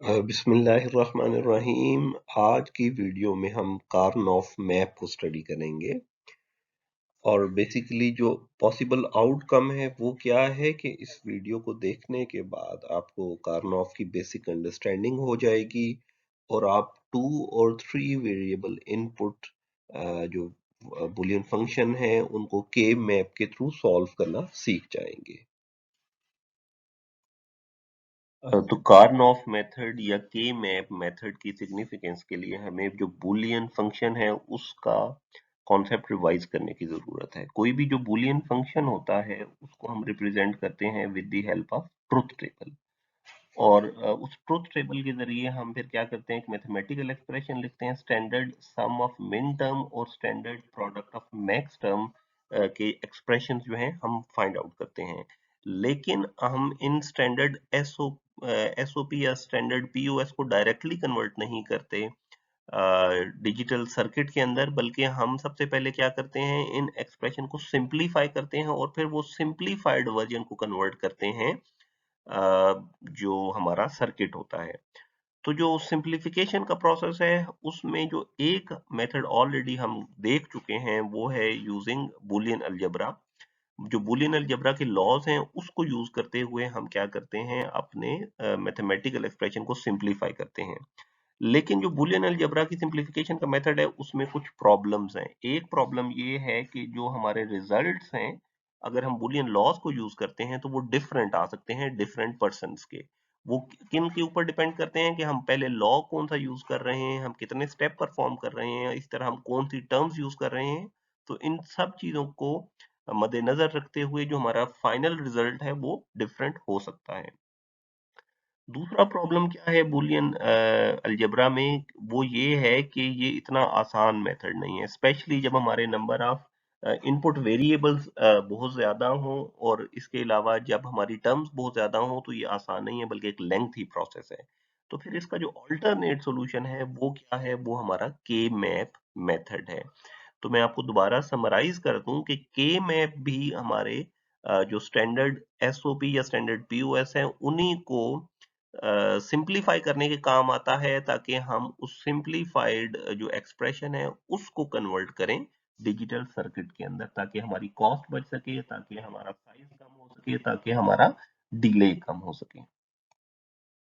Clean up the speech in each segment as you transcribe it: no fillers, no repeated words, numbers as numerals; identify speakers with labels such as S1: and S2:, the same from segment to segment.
S1: बिस्मिल्लाहिर्रहमानिर्रहीम। आज की वीडियो में हम कार्नोफ मैप को स्टडी करेंगे और बेसिकली जो पॉसिबल आउटकम है वो क्या है कि इस वीडियो को देखने के बाद आपको कार्नोफ की बेसिक अंडरस्टैंडिंग हो जाएगी और आप 2 और 3 वेरिएबल इनपुट जो बुलियन फंक्शन है उनको के मैप के थ्रू सॉल्व करना सीख जाएंगे। तो कार्नोफ मेथड या के मैप मेथड की सिग्निफिकेंस के लिए हमें जो बूलियन फंक्शन है उसका कॉन्सेप्ट रिवाइज करने की जरूरत है। कोई भी जो बूलियन फंक्शन होता है उसको हम रिप्रेजेंट करते हैं with the help of truth table और उस ट्रुथ टेबल के जरिए हम फिर क्या करते हैं, एक मैथमेटिकल एक्सप्रेशन लिखते हैं, standard sum of min term और standard product of max term के एक्सप्रेशन जो हैं हम फाइंड आउट करते हैं। लेकिन हम इन स्टैंडर्ड एसओपी या स्टैंडर्ड पीओएस को डायरेक्टली कन्वर्ट नहीं करते डिजिटल सर्किट के अंदर, बल्कि हम सबसे पहले क्या करते हैं, इन एक्सप्रेशन को सिंप्लीफाई करते हैं और फिर वो सिंप्लीफाइड वर्जन को कन्वर्ट करते हैं जो हमारा सर्किट होता है। तो जो सिंप्लीफिकेशन का प्रोसेस है उसमें जो एक मेथड ऑलरेडी हम देख चुके हैं वो है यूजिंग बूलियन अलजेब्रा। जो बूलियन अलजेब्रा के लॉज हैं उसको यूज करते हुए हम क्या करते हैं, अपने मैथमेटिकल एक्सप्रेशन को सिंप्लीफाई करते हैं। लेकिन जो बूलियन अलजेब्रा की सिंप्लीफिकेशन का मेथड है उसमें कुछ प्रॉब्लम्स हैं। एक प्रॉब्लम ये है कि जो हमारे रिजल्ट्स हैं, अगर हम बूलियन लॉज को यूज करते हैं तो वो डिफरेंट आ सकते हैं डिफरेंट पर्सन्स के। वो किन के ऊपर डिपेंड करते हैं कि हम पहले लॉ कौन सा यूज कर रहे हैं, हम कितने स्टेप परफॉर्म कर रहे हैं, इस तरह हम कौन सी टर्म्स यूज कर रहे हैं। तो इन सब चीजों को मद्देनजर रखते हुए जो हमारा फाइनल रिजल्ट है वो डिफरेंट हो सकता है। दूसरा प्रॉब्लम क्या है बूलियन अलजेब्रा में, वो ये है कि ये इतना आसान मेथड नहीं है, स्पेशली जब हमारे नंबर ऑफ इनपुट वेरिएबल्स बहुत ज़्यादा हों और इसके अलावा जब हमारी टर्म्स बहुत ज़्यादा हों तो ये आसान नहीं है बल्कि एक लेंथी प्रोसेस है। तो फिर इसका जो अल्टरनेट सॉल्यूशन है वो क्या है, वो हमारा के मैप मेथड है। तो मैं आपको दोबारा समराइज कर दूं कि के मैप भी हमारे जो स्टैंडर्ड एसओपी या स्टैंडर्ड पीओएस है उन्हीं को सिंप्लीफाई करने के काम आता है, ताकि हम उस सिंप्लीफाइड जो एक्सप्रेशन है उसको कन्वर्ट करें डिजिटल सर्किट के अंदर, ताकि हमारी कॉस्ट बच सके, ताकि हमारा साइज कम हो सके, ताकि हमारा डिले कम हो सके।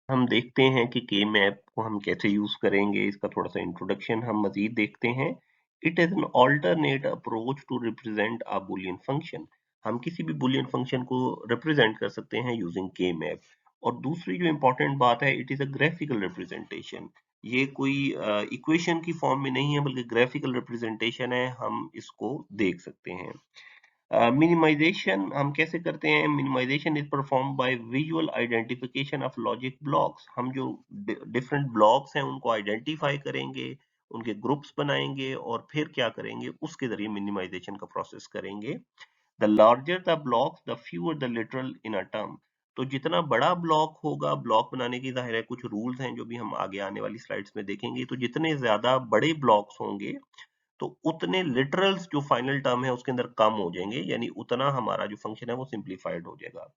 S1: हम देखते हैं कि के मैप को हम कैसे यूज करेंगे, इसका थोड़ा सा इंट्रोडक्शन हम मजीद देखते हैं। It is an alternate approach to represent a boolean function. हम किसी भी बुलियन फंक्शन को रिप्रेजेंट कर सकते हैं यूजिंग के मैप। और दूसरी जो इंपॉर्टेंट बात है, it is a graphical representation. ये कोई इक्वेशन की फॉर्म में नहीं है बल्कि ग्राफिकल रिप्रेजेंटेशन है, हम इसको देख सकते हैं। मिनिमाइजेशन हम कैसे करते हैं, minimization is perform by visual identification of logic blocks. हम जो डिफरेंट ब्लॉक्स हैं उनको आइडेंटिफाई करेंगे, उनके ग्रुप्स बनाएंगे और फिर क्या करेंगे, उसके जरिए मिनिमाइजेशन का प्रोसेस करेंगे। The larger the blocks the fewer the literal in a term. तो जितना बड़ा ब्लॉक होगा, ब्लॉक बनाने की जाहिर है कुछ रूल्स हैं जो भी हम आगे आने वाली स्लाइड्स में देखेंगे, तो जितने ज्यादा बड़े ब्लॉक्स होंगे तो उतने लिटरल्स जो फाइनल टर्म है उसके अंदर कम हो जाएंगे, यानी उतना हमारा जो फंक्शन है वो सिंप्लीफाइड हो जाएगा।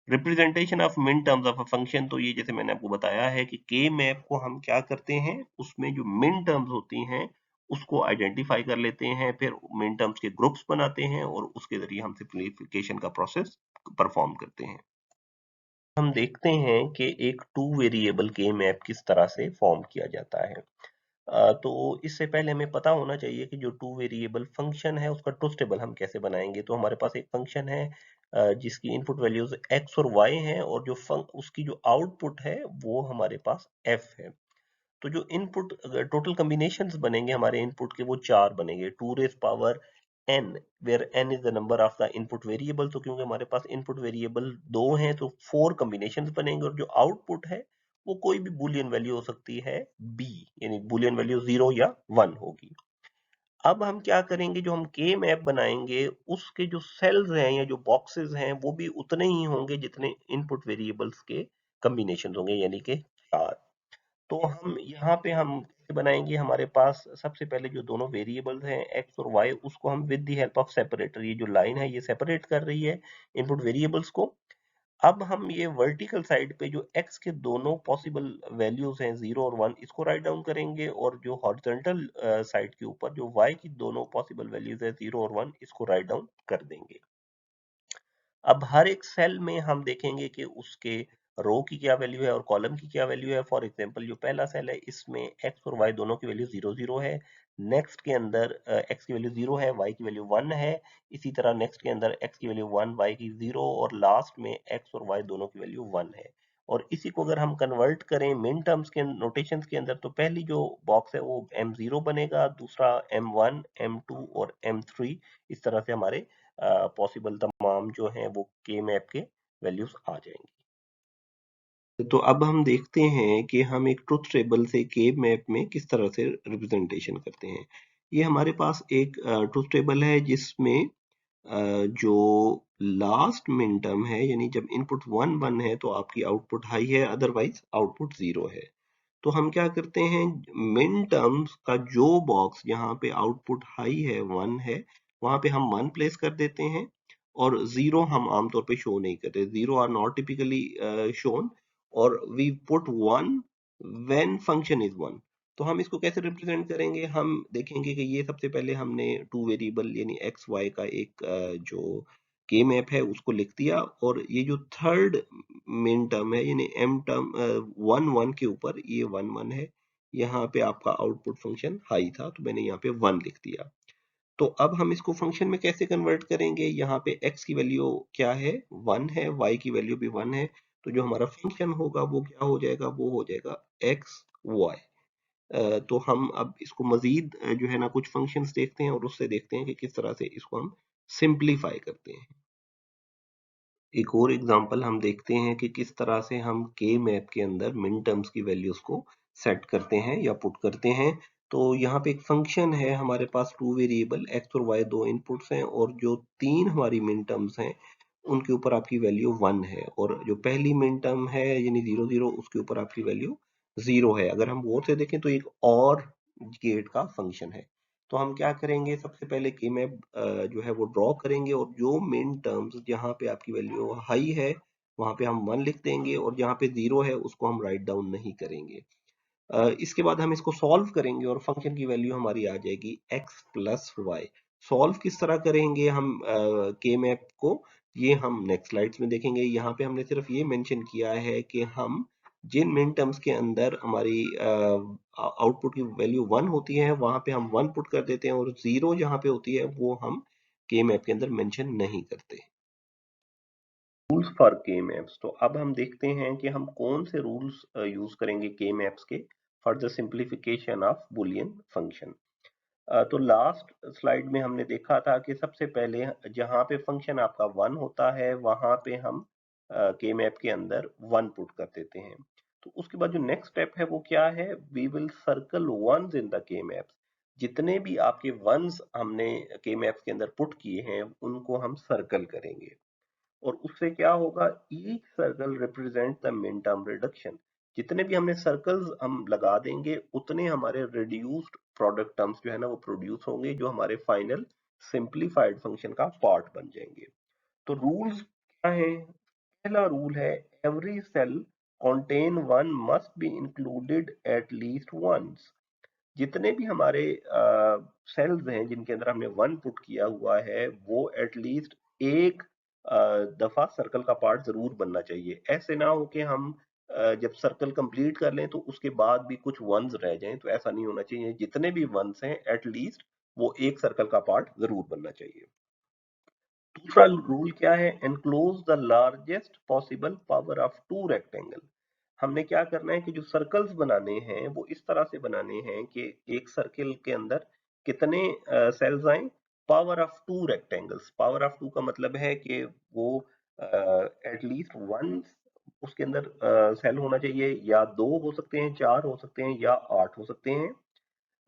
S1: रिप्रेजेंटेशन ऑफ मिन टर्म्स ऑफ अ फंक्शन, तो ये जैसे मैंने आपको बताया है कि के मैप को हम क्या करते हैं, उसमें जो मिन टर्म्स होती हैं उसको आइडेंटिफाई कर लेते हैं, फिर मिन टर्म्स के ग्रुप्स बनाते हैं और उसके जरिए हम सिंप्लीफिकेशन का प्रोसेस परफॉर्म करते हैं। हम देखते हैं कि एक टू वेरिएबल के मैप किस तरह से फॉर्म किया जाता है। तो इससे पहले हमें पता होना चाहिए कि जो टू वेरिएबल फंक्शन है उसका ट्रुथ टेबल हम कैसे बनाएंगे। तो हमारे पास एक फंक्शन है जिसकी इनपुट वैल्यूज x और y हैं और जो उसकी जो आउटपुट है वो हमारे पास f है। तो जो इनपुट टोटल कॉम्बिनेशंस बनेंगे हमारे इनपुट के, वो 4 बनेंगे, 2 raise power n, where n is the number of the input variable. तो क्योंकि हमारे पास इनपुट वेरिएबल 2 हैं तो 4 कॉम्बिनेशंस बनेंगे और जो आउटपुट है वो कोई भी बूलियन वैल्यू हो सकती है b, यानी बूलियन वैल्यू 0 या 1 होगी। अब हम क्या करेंगे, जो हम के मैप बनाएंगे उसके जो सेल्स हैं या जो बॉक्सेस हैं वो भी उतने ही होंगे जितने इनपुट वेरिएबल्स के कॉम्बिनेशन होंगे, यानी कि 4। तो हम यहाँ पे हम कैसे बनाएंगे, हमारे पास सबसे पहले जो दोनों वेरिएबल्स हैं x और y उसको हम with the help of separator, ये जो लाइन है ये सेपरेट कर रही है इनपुट वेरिएबल्स को। अब हम ये वर्टिकल साइड पे जो x के दोनों पॉसिबल वैल्यूज हैं 0 और 1 इसको राइट डाउन करेंगे, और जो हॉरिजॉन्टल साइड के ऊपर जो y की दोनों पॉसिबल वैल्यूज है 0 और 1 इसको राइट डाउन कर देंगे। अब हर एक सेल में हम देखेंगे कि उसके रो की क्या वैल्यू है और कॉलम की क्या वैल्यू है। फॉर एग्जांपल जो पहला सेल है इसमें x और y दोनों की वैल्यू 0 0 है। नेक्स्ट के अंदर x की वैल्यू 0 है, y की वैल्यू 1 है। इसी तरह नेक्स्ट के अंदर x की वैल्यू 1, y की 0, और लास्ट में x और y दोनों की वैल्यू 1 है। और इसी को अगर हम कन्वर्ट करें मिन टर्म्स के नोटेशंस के अंदर, तो पहली जो बॉक्स है वो m0 बनेगा, दूसरा m1, m2 और m3। इस तरह से हमारे पॉसिबल तमाम जो हैं वो के मैप के वैल्यूज आ जाएंगी। तो अब हम देखते हैं कि हम एक ट्रुथ टेबल से के मैप में किस तरह से रिप्रेजेंटेशन करते हैं। ये हमारे पास एक ट्रुथ टेबल है जिसमें जो लास्ट मिन टर्म है, यानी जब इनपुट 1 1 है तो आपकी आउटपुट हाई है, अदरवाइज आउटपुट 0 है। तो हम क्या करते हैं, मिन टर्म्स का जो बॉक्स जहाँ पे आउटपुट हाई है 1 है, वहां पे हम 1 प्लेस कर देते हैं, और 0 हम आमतौर पे शो नहीं करते। 0 आर नॉट टिपिकली शोन, और we put 1 when function is 1। तो हम इसको कैसे रिप्रेजेंट करेंगे, हम देखेंगे कि ये सबसे पहले हमने टू वेरिएबल यानी एक्स वाई का एक जो के मैप है उसको लिख दिया, और ये जो थर्ड मेन टर्म है यानी एम टर्म 1 1 के ऊपर ये 1 1 है, यहाँ पे आपका आउटपुट फंक्शन हाई था तो मैंने यहाँ पे 1 लिख दिया। तो अब हम इसको फंक्शन में कैसे कन्वर्ट करेंगे, यहाँ पे x की वैल्यू क्या है, 1 है, y की वैल्यू भी 1 है, तो जो हमारा फंक्शन होगा वो क्या हो जाएगा, वो हो जाएगा x y। तो हम अब इसको मजीद जो है ना कुछ फंक्शंस देखते हैं और उससे देखते हैं कि किस तरह से इसको हम सिंप्लीफाई करते हैं। एक और एग्जांपल हम देखते हैं कि किस तरह से हम के मैप के अंदर मिन टर्म्स की वैल्यूज को सेट करते हैं या पुट करते हैं। तो यहाँ पे एक फंक्शन है हमारे पास, टू वेरिएबल एक्स और वाई दो इनपुट्स हैं, और जो तीन हमारी मिन टर्म्स हैं उनके ऊपर आपकी वैल्यू 1 है, और जो पहली मिन टर्म है यानी 0 0 उसके ऊपर आपकी वैल्यू 0 है। अगर हम गौर से देखें तो एक और गेट का फंक्शन है। तो हम क्या करेंगे, सबसे पहले के मैप जो है वो ड्रॉ करेंगे, और जो मेन टर्म्स जहाँ पे आपकी वैल्यू हाई है वहां पे हम 1 लिख देंगे, और जहाँ पे 0 है उसको हम राइट डाउन नहीं करेंगे। इसके बाद हम इसको सॉल्व करेंगे और फंक्शन की वैल्यू हमारी आ जाएगी x प्लस वाई। सॉल्व किस तरह करेंगे हम के मैप को, ये हम नेक्स्ट स्लाइड्स में देखेंगे। यहाँ पे हमने सिर्फ ये मेंशन किया है कि हम जिन मिन टर्म्स के अंदर हमारी आउटपुट की वैल्यू 1 होती है वहां पे हम 1 पुट कर देते हैं, और 0 जहाँ पे होती है वो हम के मैप के अंदर मेंशन नहीं करते। रूल्स फॉर के मैप्स। तो अब हम देखते हैं कि हम कौन से रूल्स यूज करेंगे के मैप्स के for the simplification of Boolean function. तो लास्ट स्लाइड में हमने देखा था कि सबसे पहले जहां पे फंक्शन आपका 1 होता है वहां पे हम के मैप के अंदर 1 पुट कर देते हैं। तो उसके बाद जो नेक्स्ट स्टेप है वो क्या है, we will circle once in the K maps. जितने भी आपके वंस हमने के मैप्स के अंदर पुट किए हैं उनको हम सर्कल करेंगे, और उससे क्या होगा, each circle represent the min term reduction. जितने भी हमने सर्कल्स हम लगा देंगे उतने हमारे रिड्यूस्ड प्रोडक्ट टर्म्स जो है ना वो प्रोड्यूस होंगे, जो हमारे फाइनल सिंप्लीफाइड फंक्शन का पार्ट बन जाएंगे। तो रूल्स क्या है, पहला रूल है every cell contain one must be included at least once। जितने भी हमारे सेल्स हैं जिनके अंदर हमने 1 पुट किया हुआ है वो एटलीस्ट एक दफा सर्कल का पार्ट जरूर बनना चाहिए। ऐसे ना हो कि हम जब सर्कल कंप्लीट कर लें तो उसके बाद भी कुछ वंस रह जाएं, तो ऐसा नहीं होना चाहिए। जितने भी वंस हैं एटलीस्ट वो एक सर्कल का पार्ट जरूर बनना चाहिए। दूसरा रूल क्या है, enclose the largest possible power of two rectangle. हमने क्या करना है कि जो सर्कल्स बनाने हैं वो इस तरह से बनाने हैं कि एक सर्कल के अंदर कितने सेल्स आए, power of two rectangles. Power of two का मतलब है कि वो एटलीस्ट वन उसके अंदर सेल होना चाहिए, या दो हो सकते हैं, चार हो सकते हैं, या आठ हो सकते हैं।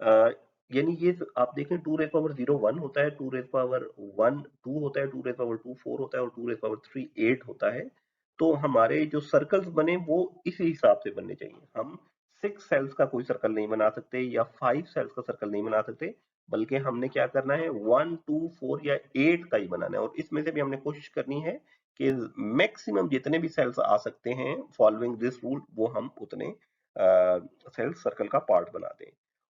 S1: अ, यानी ये आप देखें, टू रेज पावर जीरो 1 होता है, टू रेज पावर 1 2 होता है, टू रेज पावर 2 4 होता है, और टू रेज पावर 3 8 होता है। तो हमारे जो सर्कल्स बने वो इसी हिसाब से बनने चाहिए। हम 6 सेल्स का कोई सर्कल नहीं बना सकते या 5 सेल्स का सर्कल नहीं बना सकते, बल्कि हमने क्या करना है 1 2 4 या 8 का ही बनाना है, और इसमें से भी हमने कोशिश करनी है कि मैक्सिमम जितने भी सेल्स आ सकते हैं फॉलोइंग दिस रूल, वो हम उतने सेल्स सर्कल का पार्ट बना दें।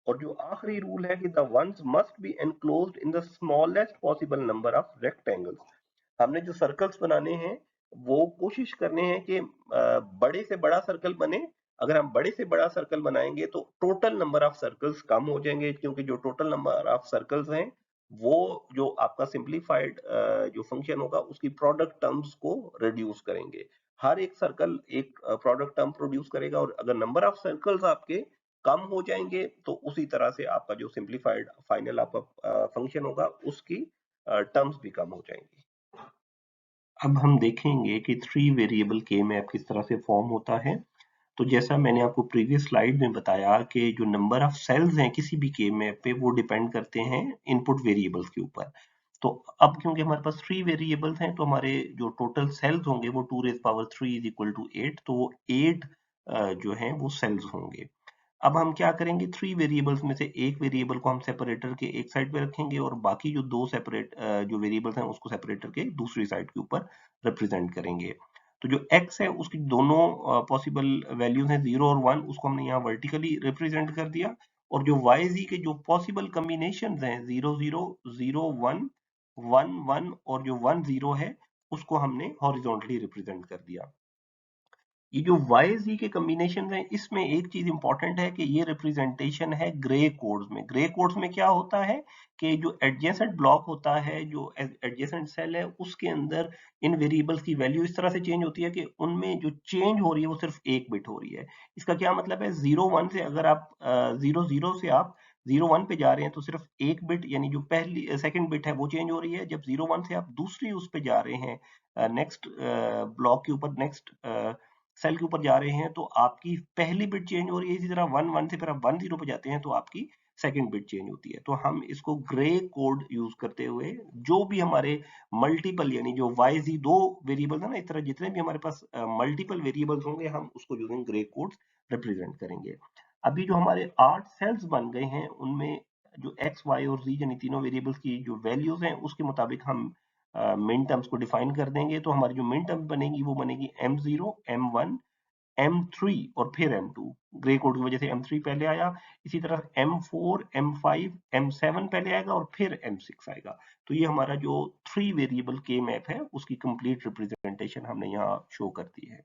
S1: और जो आखिरी रूल है कि the ones must be enclosed in the smallest possible number of rectangles. हमने जो सर्कल्स बनाने हैं वो कोशिश करने हैं कि बड़े से बड़ा सर्कल बने। अगर हम बड़े से बड़ा सर्कल बनाएंगे तो टोटल नंबर ऑफ सर्कल्स कम हो जाएंगे, क्योंकि जो टोटल नंबर ऑफ सर्कल्स हैं वो जो आपका सिंप्लीफाइड जो फंक्शन होगा उसकी प्रोडक्ट टर्म्स को रिड्यूस करेंगे। हर एक सर्कल एक प्रोडक्ट टर्म प्रोड्यूस करेगा, और अगर नंबर ऑफ सर्कल्स आपके कम हो जाएंगे तो उसी तरह से आपका जो सिंप्लीफाइड फाइनल आपका फंक्शन होगा उसकी टर्म्स भी कम हो जाएंगी। अब हम देखेंगे कि थ्री वेरिएबल के मैप किस तरह से फॉर्म होता है। तो जैसा मैंने आपको प्रीवियस स्लाइड में बताया कि जो नंबर ऑफ सेल्स हैं किसी भी के मैप पे वो डिपेंड करते हैं इनपुट वेरिएबल्स के ऊपर। तो अब क्योंकि हमारे पास थ्री वेरिएबल्स हैं तो हमारे जो टोटल सेल्स होंगे वो 2 raise power 3 is equal to 8, तो वो 8 जो हैं वो सेल्स होंगे। अब हम क्या करेंगे, थ्री वेरिएबल्स में से एक वेरिएबल को हम सेपरेटर के एक साइड पे रखेंगे और बाकी जो दो सेपरेट जो वेरिएबल्स हैं उसको सेपरेटर के दूसरी साइड के ऊपर रिप्रेजेंट करेंगे। तो जो x है उसकी दोनों पॉसिबल वैल्यूज हैं 0 और 1, उसको हमने यहाँ वर्टिकली रिप्रेजेंट कर दिया। और जो yz के जो पॉसिबल कॉम्बिनेशंस हैं 0 0 0 1 1 1 और जो 1 0 है उसको हमने हॉरिजॉन्टली रिप्रेजेंट कर दिया। ये जो वाई जी के कॉम्बिनेशन हैं इसमें एक चीज इंपॉर्टेंट है कि ये रिप्रेजेंटेशन है ग्रे कोड्स में। ग्रे कोड्स में क्या होता है कि जो एडजेसेंट ब्लॉक होता है, जो एडजेसेंट सेल है, उसके अंदर इन वेरिएबल्स की वैल्यू इस तरह से चेंज होती है कि उनमें जो चेंज हो रही है वो सिर्फ एक बिट हो रही है। इसका क्या मतलब है, 0 1 से अगर आप 0 0 से आप 0 1 पे जा रहे हैं तो सिर्फ एक बिट यानी जो पहली सेकंड बिट है वो चेंज हो रही है। जब 0 1 से आप दूसरी उस पे जा रहे हैं नेक्स्ट ब्लॉक के ऊपर, नेक्स्ट सेल के ऊपर जा रहे हैं तो आपकी पहली बिट चेंज हो रही है। इसी तरह 1 1 से फिर आप 1 0 पे जाते हैं तो आपकी सेकंड बिट चेंज होती है। तो हम इसको ग्रे कोड यूज करते हुए जो भी हमारे मल्टीपल यानी जो वाई जी दो वेरिएबल है ना, इस तरह जितने भी हमारे पास मल्टीपल वेरिएबल्स होंगे हम उसको यूजिंग ग्रे कोड्स रिप्रेजेंट करेंगे। अभी जो हमारे 8 सेल्स बन गए हैं उनमें जो एक्स वाई और जी यानी तीनों वेरिएबल्स की जो वैल्यूज हैं उसके मुताबिक हम मिन टर्म्स को डिफाइन कर देंगे। तो हमारी जो मिन टर्म बनेगी वो बनेगी m0 m1 m3 और फिर m2। ग्रे कोड की वजह से m3 पहले आया, इसी तरह m4 m5 m7 पहले आएगा और फिर m6 आएगा। तो ये हमारा जो थ्री वेरिएबल के मैप है उसकी कंप्लीट रिप्रेजेंटेशन हमने यहाँ शो कर दी है।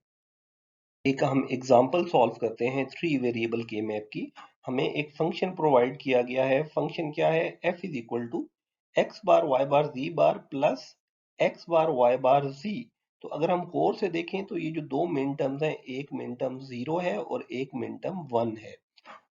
S1: एक हम एग्जांपल सॉल्व करते हैं थ्री वेरिएबल के मैप की। हमें एक फंक्शन प्रोवाइड किया गया है। फंक्शन क्या है, f is equal to X bar Y bar Z bar plus X bar Y bar Z. तो अगर हम गौर से देखें तो ये जो दो मिन टर्म्स हैं, एक मिन टर्म 0 है और एक मिन टर्म 1 है।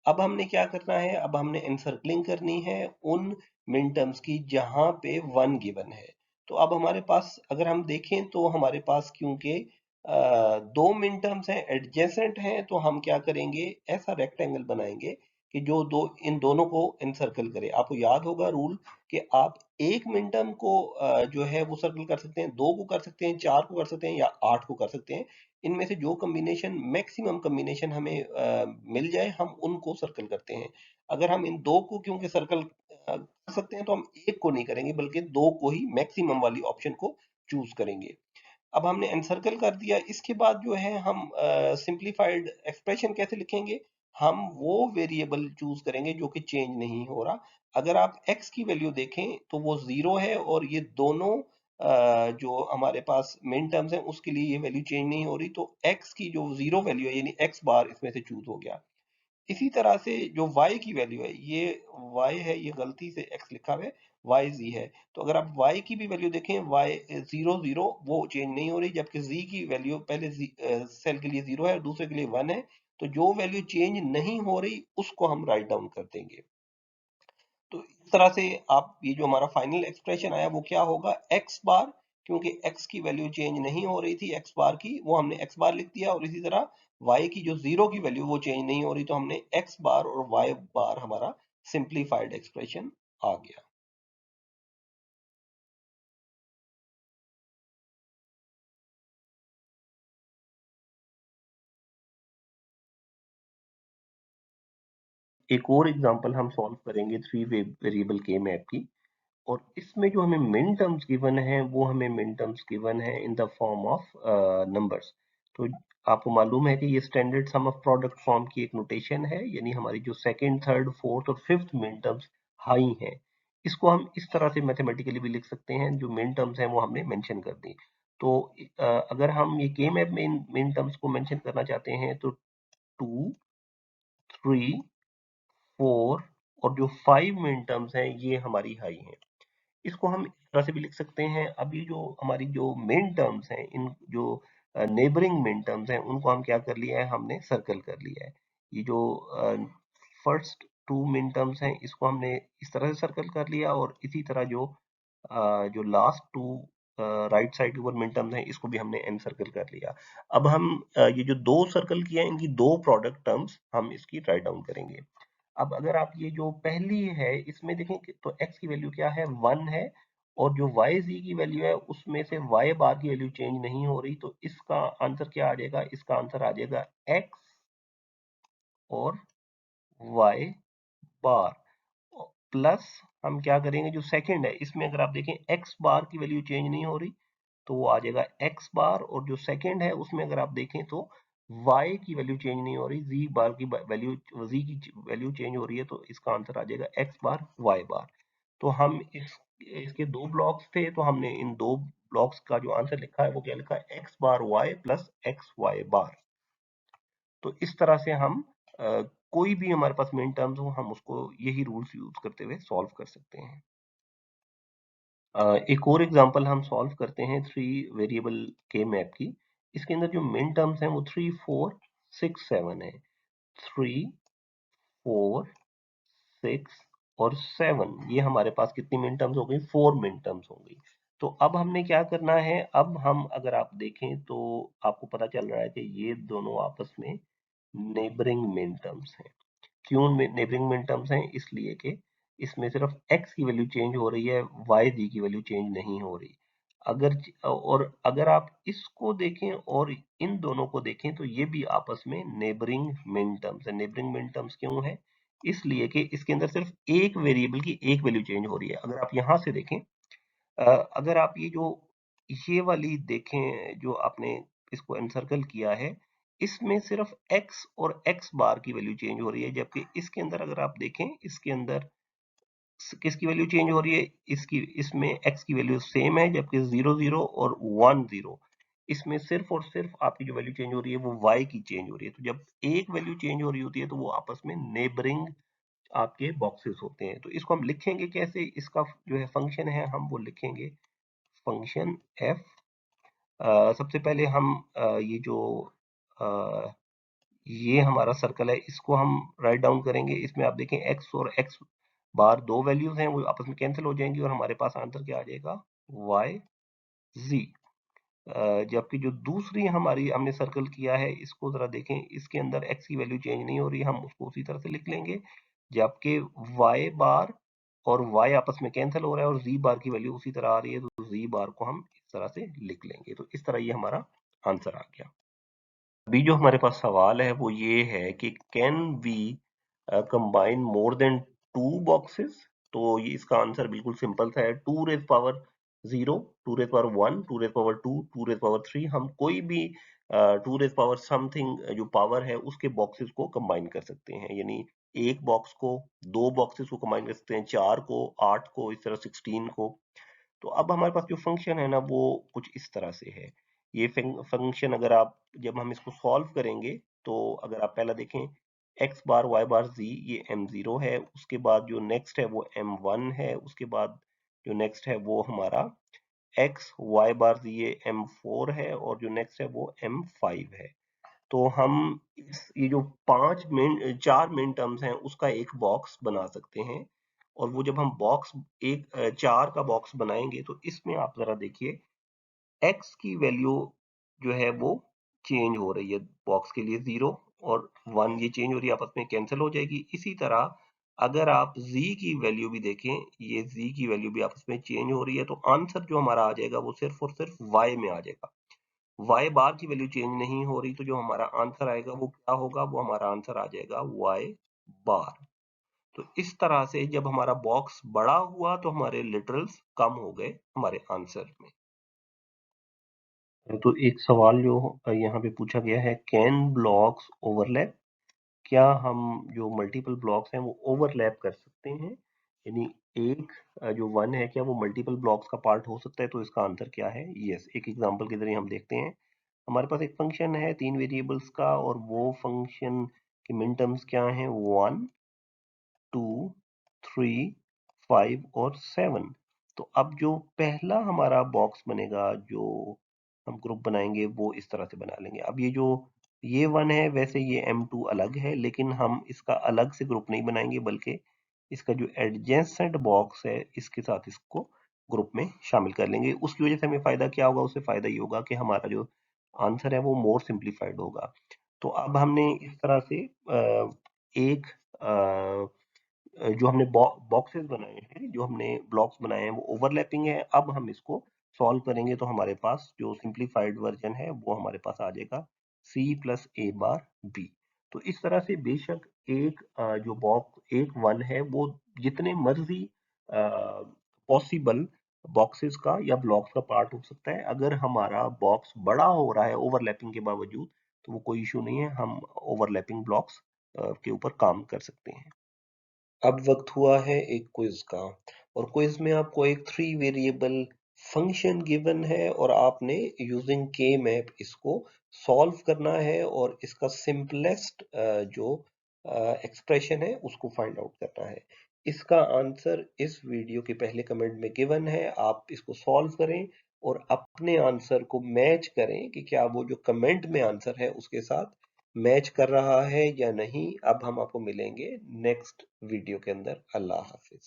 S1: अब हमने क्या करना है, अब हमने एनसर्कलिंग करनी है उन मिन टर्म्स की जहां पे 1 गिवन है। तो अब हमारे पास अगर हम देखें तो हमारे पास क्योंकि दो मिन टर्म्स हैं, एडजेसेंट हैं, तो हम क्या करेंगे, ऐसा रेक्टेंगल बनाएंगे कि जो दो इन दोनों को एनसर्कल करे। आपको याद होगा रूल कि आप एक मिन टर्म को जो है वो सर्कल कर सकते हैं, दो को कर सकते हैं, चार को कर सकते हैं या आठ को कर सकते हैं। इनमें से जो कॉम्बिनेशन मैक्सिमम कॉम्बिनेशन हमें मिल जाए हम उनको सर्कल करते हैं। अगर हम इन दो को क्योंकि सर्कल कर सकते हैं तो हम एक को नहीं करेंगे बल्कि दो को ही मैक्सिमम वाली ऑप्शन को चूज करेंगे। अब हमने एनसर्कल कर दिया, इसके बाद जो है हम सिंप्लीफाइड एक्सप्रेशन कैसे लिखेंगे, हम वो वेरिएबल चूज करेंगे जो कि चेंज नहीं हो रहा। अगर आप x की वैल्यू देखें तो वो 0 है और ये दोनों जो हमारे पास मिन टर्म्स हैं उसके लिए ये वैल्यू चेंज नहीं हो रही, तो x की जो 0 वैल्यू है यानी x बार इसमें से चूज हो गया। इसी तरह से जो y की वैल्यू है, ये y है, ये गलती से x लिखा हुआ है, y z है। तो अगर आप y की भी वैल्यू देखें, y 0 0 वो चेंज नहीं हो रही, जबकि z की वैल्यू पहले सेल के लिए 0 है और दूसरे के लिए 1 है। तो जो वैल्यू चेंज नहीं हो रही उसको हम राइट डाउन कर देंगे। तो इस तरह से आप ये जो हमारा फाइनल एक्सप्रेशन आया वो क्या होगा, x बार, क्योंकि x की वैल्यू चेंज नहीं हो रही थी x बार की, वो हमने x बार लिख दिया। और इसी तरह y की जो 0 की वैल्यू वो चेंज नहीं हो रही तो हमने x बार और y बार हमारा सिंप्लीफाइड एक्सप्रेशन आ गया। एक और एग्जांपल हम सॉल्व करेंगे थ्री वेरिएबल के मैप की। और इसमें जो हमें मिन टर्म्स गिवन है वो हमें मिन टर्म्स गिवन है in the form of numbers. तो आपको मालूम है कि ये standard sum of product form की एक नोटेशन है, यानी हमारी जो सेकंड, थर्ड, फोर्थ और फिफ्थ मिन टर्म्स हाई हैं, इसको हम इस तरह से मैथमेटिकली भी लिख सकते हैं। जो मिन टर्म्स हैं वो हमने मेंशन कर दी। तो अगर हम ये के मैप में इन मिन टर्म्स को मेंशन करना चाहते हैं तो 2, 3, 4 और जो 5 मिन टर्म्स हैं ये हमारी हाई हैं। इसको हम इस तरह से भी लिख सकते हैं। अब ये जो हमारी जो मेन टर्म्स हैं, इन जो नेबरिंग मेन टर्म्स हैं, उनको हम क्या कर लिया है, हमने सर्कल कर लिया है। ये जो फर्स्ट टू मेन टर्म्स हैं इसको हमने इस तरह से सर्कल कर लिया, और इसी तरह जो लास्ट टू राइट साइड के ऊपर मिन टर्म्स हैं इसको भी हमने एन सर्कल कर लिया। अब हम ये जो दो सर्कल किया है इनकी दो प्रोडक्ट टर्म्स हम इसकी राइट डाउन करेंगे। अब अगर आप ये जो पहली है इसमें देखें तो x की वैल्यू क्या है, 1 है, और जो yz की वैल्यू है उसमें से y बार की वैल्यू चेंज नहीं हो रही, तो इसका आंसर क्या आ जाएगा, इसका आंसर आ जाएगा x और y बार प्लस हम क्या करेंगे, जो सेकंड है इसमें अगर आप देखें x बार की वैल्यू चेंज नहीं हो रही तो वो आ जाएगा x बार, और जो सेकंड है उसमें अगर आप देखें तो y की वैल्यू चेंज नहीं हो रही, z बार की वैल्यू z की वैल्यू चेंज हो रही है, तो इसका आंसर आ जाएगा x बार y बार। तो हम इसके दो ब्लॉक्स थे, तो हमने इन दो ब्लॉक्स का जो आंसर लिखा है वो क्या लिखा है, x बार y प्लस x y बार। तो इस तरह से हम कोई भी हमारे पास मेन टर्म्स हो हम उसको यही रूल्स यूज करते हुए सॉल्व कर सकते हैं। एक और एग्जांपल हम सॉल्व करते हैं थ्री वेरिएबल के मैप की। इसके अंदर जो मेन टर्म्स हैं वो 3, 4, 6, 7 है। 3, 4, 6 और 7, ये हमारे पास कितनी मिन टर्म्स हो गई, 4 मिन टर्म्स हो गई। तो अब हमने क्या करना है, अब हम अगर आप देखें तो आपको पता चल रहा है कि ये दोनों आपस में नेबरिंग मिन टर्म्स हैं। क्यों नेबरिंग मिन टर्म्स हैं, इसलिए कि इसमें सिर्फ x की वैल्यू चेंज हो रही है, y z की वैल्यू चेंज नहीं हो रही। अगर आप इसको देखें और इन दोनों को देखें तो ये भी आपस में नेबरिंग मिन टर्म्स है। नेबरिंग मिन टर्म्स क्यों है, इसलिए कि इसके अंदर सिर्फ एक वेरिएबल की एक वैल्यू चेंज हो रही है। अगर आप यहां से देखें, अगर आप ये वाली देखें जो आपने इसको एनसर्कल किया है, इसमें सिर्फ x और x बार की वैल्यू चेंज हो रही है, जबकि इसके अंदर अगर आप देखें, इसके अंदर किसकी वैल्यू चेंज हो रही है, इसमें x की वैल्यू सेम है, जबकि 0 0 और 1 0 इसमें सिर्फ और सिर्फ आपकी जो वैल्यू चेंज हो रही है वो y की चेंज हो रही है। तो जब एक वैल्यू चेंज हो रही होती है तो वो आपस में नेबरिंग आपके बॉक्सेस होते हैं। तो इसको हम लिखेंगे कैसे, इसका जो है फंक्शन है हम वो लिखेंगे फंक्शन f। सबसे पहले हम ये जो अ, ये हमारा सर्कल है इसको हम राइट डाउन करेंगे। इसमें आप देखें x और x बार दो वैल्यूज हैं वो आपस में कैंसिल हो जाएंगी, और हमारे पास आंसर क्या आ जाएगा, y z। जबकि जो दूसरी हमारी हमने सर्कल किया है इसको जरा देखें, इसके अंदर x की वैल्यू चेंज नहीं हो रही, हम उसको उसी तरह से लिख लेंगे, जबकि y बार और y आपस में कैंसिल हो रहा है और z बार की वैल्यू उसी तरह आ रही है, तो z बार को हम इस तरह से लिख लेंगे। तो इस तरह ये हमारा आंसर आ गया। अभी जो हमारे पास सवाल है वो ये है कि can we combine more than two boxes. तो ये इसका आंसर बिल्कुल सिंपल सा है, 2 raise power 0, 2 raise power 1, 2 raise power 2, 2 raise power 3, हम कोई भी 2 रेज़ पावर समथिंग जो पावर है उसके बॉक्सेस को कंबाइन कर सकते हैं। यानी एक बॉक्स को, दो बॉक्सेस को कंबाइन कर सकते हैं, 4 को, 8 को, इस तरह 16 को। तो अब हमारे पास जो फंक्शन है ना वो कुछ इस तरह से है। ये फंक्शन अगर आप, जब हम इसको सॉल्व करेंगे तो अगर आप पहला देखें, x बार y बार z ये m0 है, उसके बाद जो नेक्स्ट है वो m1 है, उसके बाद जो नेक्स्ट है वो हमारा x y बार z ये m4 है, और जो नेक्स्ट है वो m5 है। तो हम ये जो चार मेन टर्म्स हैं उसका एक बॉक्स बना सकते हैं। और वो जब हम बॉक्स चार का बॉक्स बनाएंगे तो इसमें आप जरा देखिए, x की वैल्यू जो है वो चेंज हो रही है, बॉक्स के लिए 0 और 1 ये चेंज हो रही है, आपस में कैंसिल हो जाएगी। इसी तरह अगर आप z की वैल्यू भी देखें, ये z की वैल्यू भी आपस में चेंज हो रही है, तो आंसर जो हमारा आ जाएगा वो सिर्फ और सिर्फ y में आ जाएगा। y बार की वैल्यू चेंज नहीं हो रही, तो जो हमारा आंसर आएगा वो क्या होगा, वो हमारा आंसर आ जाएगा y बार। तो इस तरह से जब हमारा बॉक्स बड़ा हुआ तो हमारे लिटरल्स कम हो गए हमारे आंसर में। तो एक सवाल जो यहाँ पे पूछा गया है, कैन ब्लॉक्स ओवरलैप? क्या हम जो मल्टीपल ब्लॉक्स हैं वो ओवरलैप कर सकते हैं? यानी एक जो वन है क्या वो मल्टीपल ब्लॉक्स का पार्ट हो सकता है? तो इसका आंसर क्या है? यस। एक एग्जांपल के जरिए हम देखते हैं। हमारे पास एक फंक्शन है 3 वेरिएबल्स का, और वो फंक्शन के मिन टर्म्स क्या हैं? 1, 2, 3, 5 और 7। तो अब जो पहला हमारा बॉक्स बनेगा, जो हम ग्रुप बनाएंगे, वो इस तरह से बना लेंगे। अब ये जो ये वन है, वैसे ये M2 अलग है, लेकिन हम इसका अलग से ग्रुप नहीं बनाएंगे, बल्कि इसका जो एडजेसेंट बॉक्स है इसके साथ इसको ग्रुप में शामिल कर लेंगे। उसकी वजह से हमें फायदा क्या होगा? उससे फायदा ये होगा कि हमारा जो आंसर है वो मोर सिंप्लीफाइड होगा। तो अब हमने इस तरह से एक जो हमने बॉक्सेस बनाए हैं, जो हमने ब्लॉक्स बनाए हैं, वो ओवरलैपिंग है। अब हम इसको सॉल्व करेंगे तो हमारे पास जो सिंप्लीफाइड वर्जन है वो हमारे पास आ जाएगा c प्लस ए बार b। तो इस तरह से बेशक एक जो बॉक्स एक वन है वो जितने मर्जी पॉसिबल बॉक्सेस का या ब्लॉक्स का पार्ट हो सकता है। अगर हमारा बॉक्स बड़ा हो रहा है ओवरलैपिंग के बावजूद, तो वो कोई इशू नहीं है, हम ओवरलैपिंग ब्लॉक्स के ऊपर काम कर सकते हैं। अब वक्त हुआ है एक क्विज का, और क्विज में आपको एक 3 वेरिएबल फंक्शन गिवन है, और आपने यूजिंग के मैप इसको सॉल्व करना है, और इसका सिंपलेस्ट जो एक्सप्रेशन है उसको फाइंड आउट करना है। इसका आंसर इस वीडियो के पहले कमेंट में गिवन है। आप इसको सॉल्व करें और अपने आंसर को मैच करें कि क्या वो जो कमेंट में आंसर है उसके साथ मैच कर रहा है या नहीं। अब हम आपको मिलेंगे नेक्स्ट वीडियो के अंदर। अल्लाह हाफिज।